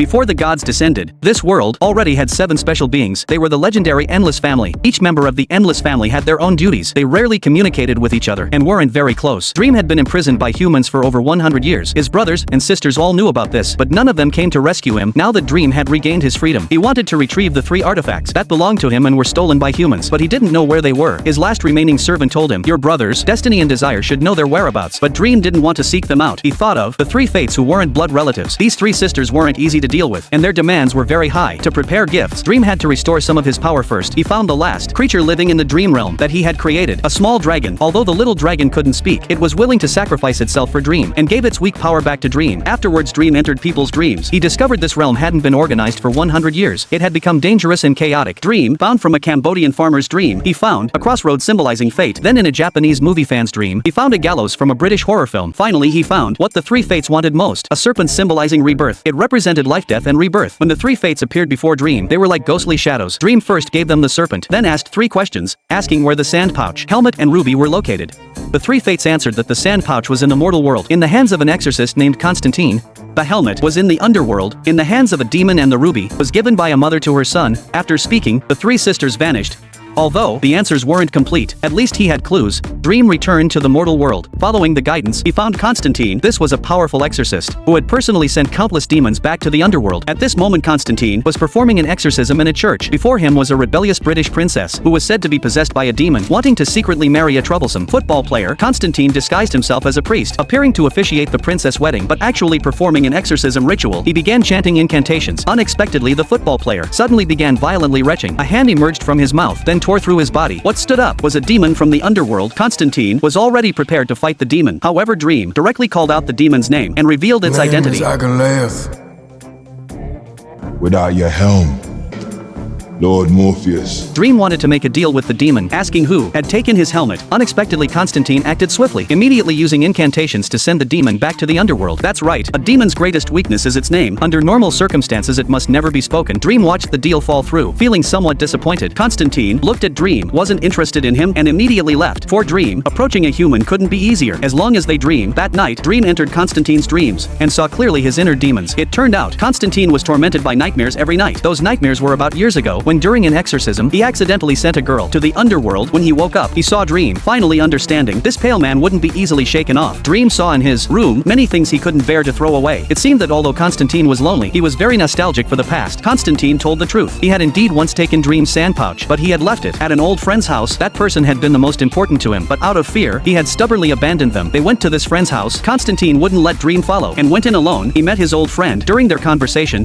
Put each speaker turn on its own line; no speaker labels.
Before the gods descended, this world already had 7 special beings. They were the legendary Endless Family. Each member of the Endless Family had their own duties. They rarely communicated with each other and weren't very close. Dream had been imprisoned by humans for over 100 years. His brothers and sisters all knew about this, but none of them came to rescue him. Now that Dream had regained his freedom, he wanted to retrieve the 3 artifacts that belonged to him and were stolen by humans, but he didn't know where they were. His last remaining servant told him, "Your brothers, Destiny and Desire, should know their whereabouts," but Dream didn't want to seek them out. He thought of the 3 fates who weren't blood relatives. These 3 sisters weren't easy to deal with, and their demands were very high. To prepare gifts, Dream had to restore some of his power first. He found the last creature living in the dream realm that he had created, a small dragon. Although the little dragon couldn't speak, it was willing to sacrifice itself for Dream, and gave its weak power back to Dream. Afterwards, Dream entered people's dreams. He discovered this realm hadn't been organized for 100 years. It had become dangerous and chaotic. Dream found from a Cambodian farmer's dream. He found a crossroad symbolizing fate. Then in a Japanese movie fan's dream, he found a gallows from a British horror film. Finally, he found what the 3 fates wanted most, a serpent symbolizing rebirth. It represented life, death, and rebirth. When the 3 fates appeared before Dream, they were like ghostly shadows. Dream first gave them the serpent, then asked 3 questions, asking where the sand pouch, helmet, and ruby were located. The 3 fates answered that the sand pouch was in the mortal world, in the hands of an exorcist named Constantine. The helmet was in the underworld, in the hands of a demon, and the ruby was given by a mother to her son. After speaking, the 3 sisters vanished. Although the answers weren't complete, at least he had clues. Dream returned to the mortal world. Following the guidance, he found Constantine. This was a powerful exorcist who had personally sent countless demons back to the underworld. At this moment, Constantine was performing an exorcism in a church. Before him was a rebellious British princess who was said to be possessed by a demon, wanting to secretly marry a troublesome football player. Constantine disguised himself as a priest, appearing to officiate the princess' wedding, but actually performing an exorcism ritual. He began chanting incantations. Unexpectedly, the football player suddenly began violently retching. A hand emerged from his mouth, then tore through his body. What stood up was a demon from the underworld. Constantine was already prepared to fight the demon. However, Dream directly called out the demon's name and revealed its identity.
Without your helm, Lord Morpheus.
Dream wanted to make a deal with the demon, asking who had taken his helmet. Unexpectedly, Constantine acted swiftly, immediately using incantations to send the demon back to the underworld. That's right, a demon's greatest weakness is its name. Under normal circumstances, it must never be spoken. Dream watched the deal fall through, feeling somewhat disappointed. Constantine looked at Dream, wasn't interested in him, and immediately left. For Dream, approaching a human couldn't be easier, as long as they dream. That night, Dream entered Constantine's dreams, and saw clearly his inner demons. It turned out, Constantine was tormented by nightmares every night. Those nightmares were about years ago, when during an exorcism, he accidentally sent a girl to the underworld. When he woke up, he saw Dream. Finally understanding, this pale man wouldn't be easily shaken off. Dream saw in his room many things he couldn't bear to throw away. It seemed that although Constantine was lonely, he was very nostalgic for the past. Constantine told the truth. He had indeed once taken Dream's sand pouch, but he had left it at an old friend's house. That person had been the most important to him, but out of fear, he had stubbornly abandoned them. They went to this friend's house. Constantine wouldn't let Dream follow, and went in alone. He met his old friend. During their conversation,